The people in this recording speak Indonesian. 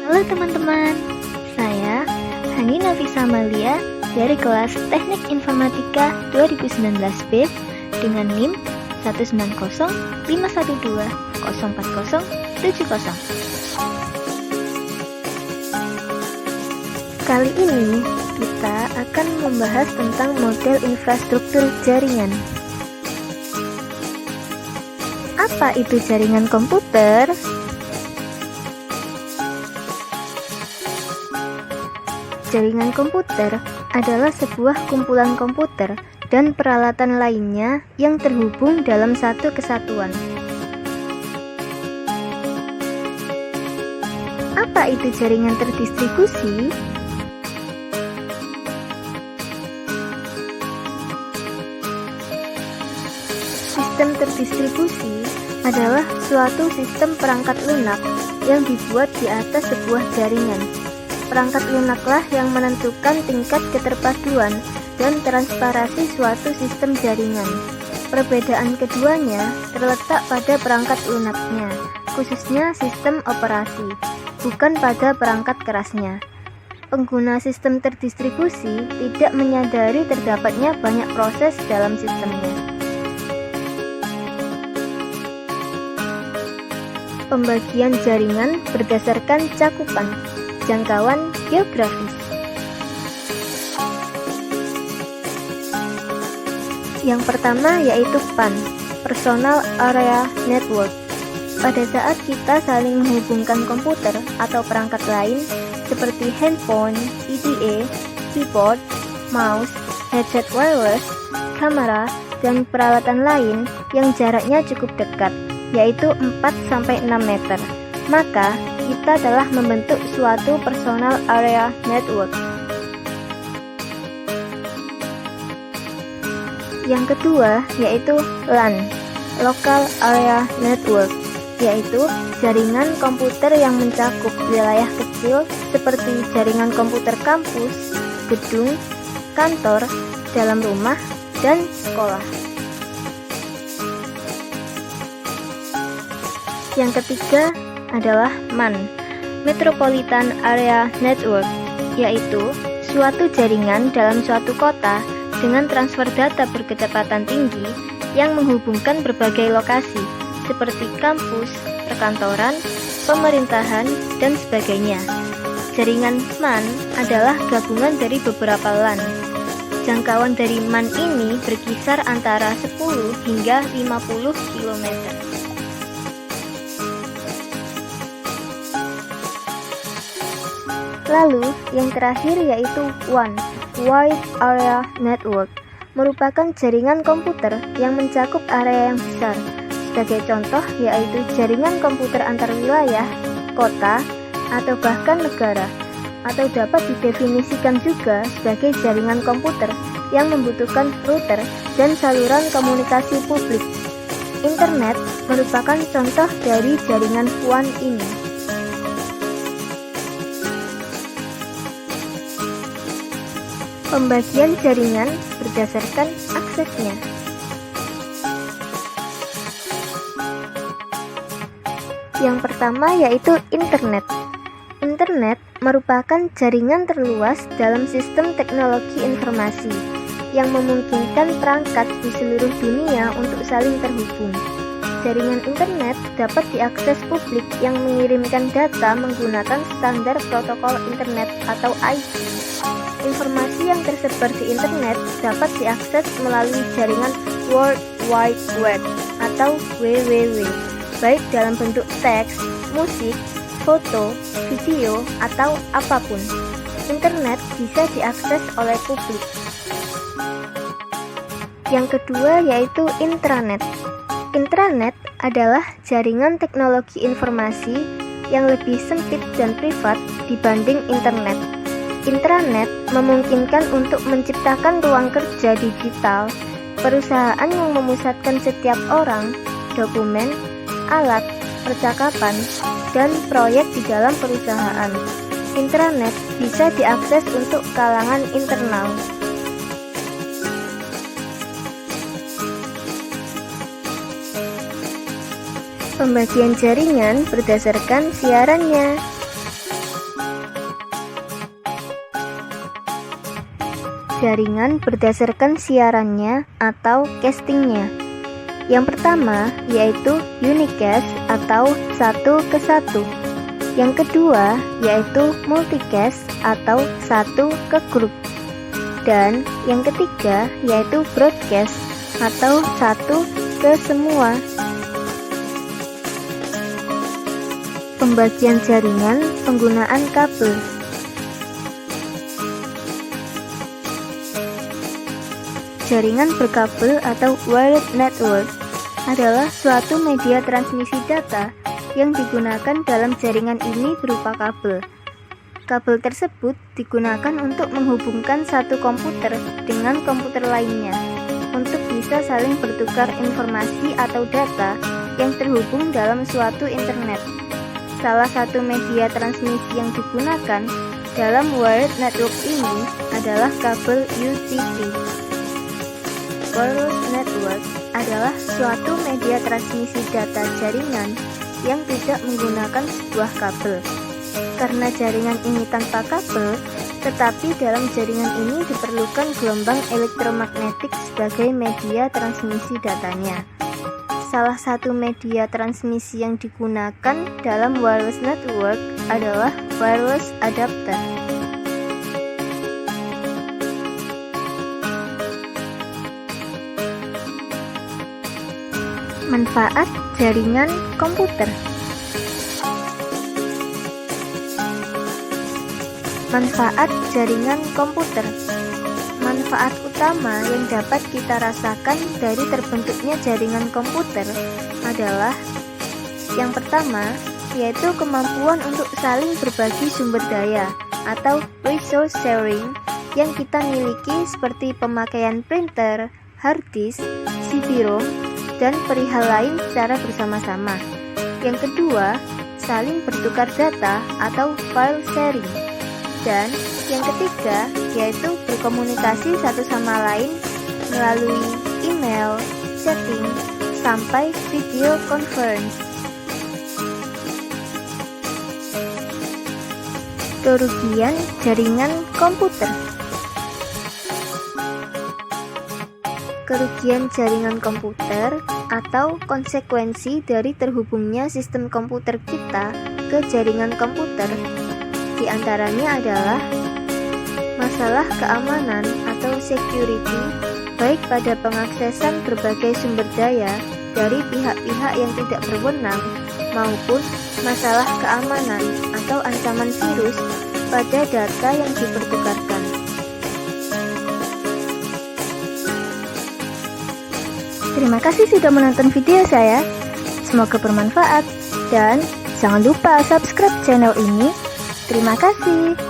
Halo teman-teman, saya Hani Nafisa Malia dari kelas Teknik Informatika 2019B dengan NIM 19051204070. Kali ini kita akan membahas tentang model infrastruktur jaringan. Apa itu jaringan komputer? Jaringan komputer adalah sebuah kumpulan komputer dan peralatan lainnya yang terhubung dalam satu kesatuan. Apa itu jaringan terdistribusi? Sistem terdistribusi adalah suatu sistem perangkat lunak yang dibuat di atas sebuah jaringan. Perangkat lunaklah yang menentukan tingkat keterpaduan dan transparansi suatu sistem jaringan. Perbedaan keduanya terletak pada perangkat lunaknya, khususnya sistem operasi, bukan pada perangkat kerasnya. Pengguna sistem terdistribusi tidak menyadari terdapatnya banyak proses dalam sistemnya. Pembagian jaringan berdasarkan cakupan, jangkauan geografis. Yang pertama yaitu PAN, Personal Area Network. Pada saat kita saling menghubungkan komputer atau perangkat lain seperti handphone, EDA, keyboard, mouse, headset wireless, kamera, dan peralatan lain yang jaraknya cukup dekat, yaitu 4-6 meter, maka kita telah membentuk suatu personal area network. Yang kedua yaitu LAN, Local Area Network, yaitu jaringan komputer yang mencakup wilayah kecil seperti jaringan komputer kampus, gedung, kantor, dalam rumah, dan sekolah. Yang ketiga adalah MAN, Metropolitan Area Network, yaitu suatu jaringan dalam suatu kota dengan transfer data berkecepatan tinggi yang menghubungkan berbagai lokasi seperti kampus, perkantoran, pemerintahan, dan sebagainya. Jaringan MAN adalah gabungan dari beberapa LAN. Jangkauan dari MAN ini berkisar antara 10 hingga 50 km. Lalu, yang terakhir yaitu WAN, Wide Area Network, merupakan jaringan komputer yang mencakup area yang besar. Sebagai contoh yaitu jaringan komputer antar wilayah, kota, atau bahkan negara, atau dapat didefinisikan juga sebagai jaringan komputer yang membutuhkan router dan saluran komunikasi publik. Internet merupakan contoh dari jaringan WAN ini. Pembagian jaringan berdasarkan aksesnya. Yang pertama yaitu internet. Internet merupakan jaringan terluas dalam sistem teknologi informasi yang memungkinkan perangkat di seluruh dunia untuk saling terhubung. Jaringan internet dapat diakses publik yang mengirimkan data menggunakan standar protokol internet atau IP. Informasi yang tersebar di internet dapat diakses melalui jaringan World Wide Web atau WWW, baik dalam bentuk teks, musik, foto, video, atau apapun. Internet bisa diakses oleh publik. Yang kedua yaitu intranet. Intranet adalah jaringan teknologi informasi yang lebih sempit dan privat dibanding internet. Intranet memungkinkan untuk menciptakan ruang kerja digital, perusahaan yang memusatkan setiap orang, dokumen, alat, percakapan, dan proyek di dalam perusahaan. Intranet bisa diakses untuk kalangan internal. Pembagian jaringan berdasarkan siarannya. jaringan berdasarkan siarannya atau castingnya. Yang pertama yaitu unicast atau satu ke satu. Yang kedua yaitu multicast atau satu ke grup. Dan yang ketiga yaitu broadcast atau satu ke semua. Pembagian jaringan penggunaan kabel. Jaringan berkabel atau wired network adalah suatu media transmisi data yang digunakan dalam jaringan ini berupa kabel. Kabel tersebut digunakan untuk menghubungkan satu komputer dengan komputer lainnya untuk bisa saling bertukar informasi atau data yang terhubung dalam suatu internet. Salah satu media transmisi yang digunakan dalam wired network ini adalah kabel UTP. Wireless network adalah suatu media transmisi data jaringan yang tidak menggunakan sebuah kabel. Karena jaringan ini tanpa kabel, tetapi dalam jaringan ini diperlukan gelombang elektromagnetik sebagai media transmisi datanya. Salah satu media transmisi yang digunakan dalam wireless network adalah wireless adapter. Manfaat jaringan komputer. Manfaat jaringan komputer. Manfaat utama yang dapat kita rasakan dari terbentuknya jaringan komputer adalah yang pertama, yaitu kemampuan untuk saling berbagi sumber daya atau resource sharing yang kita miliki seperti pemakaian printer, hard disk, CD-ROM, dan perihal lain secara bersama-sama. Yang kedua, saling bertukar data atau file sharing. Dan yang ketiga, yaitu berkomunikasi satu sama lain melalui email, chatting, sampai video conference. Kerugian jaringan komputer. Kerugian jaringan komputer atau konsekuensi dari terhubungnya sistem komputer kita ke jaringan komputer di antaranya adalah masalah keamanan atau security, baik pada pengaksesan berbagai sumber daya dari pihak-pihak yang tidak berwenang, maupun masalah keamanan atau ancaman virus pada data yang dipertukarkan. Terima kasih sudah menonton video saya. Semoga bermanfaat dan jangan lupa subscribe channel ini. Terima kasih.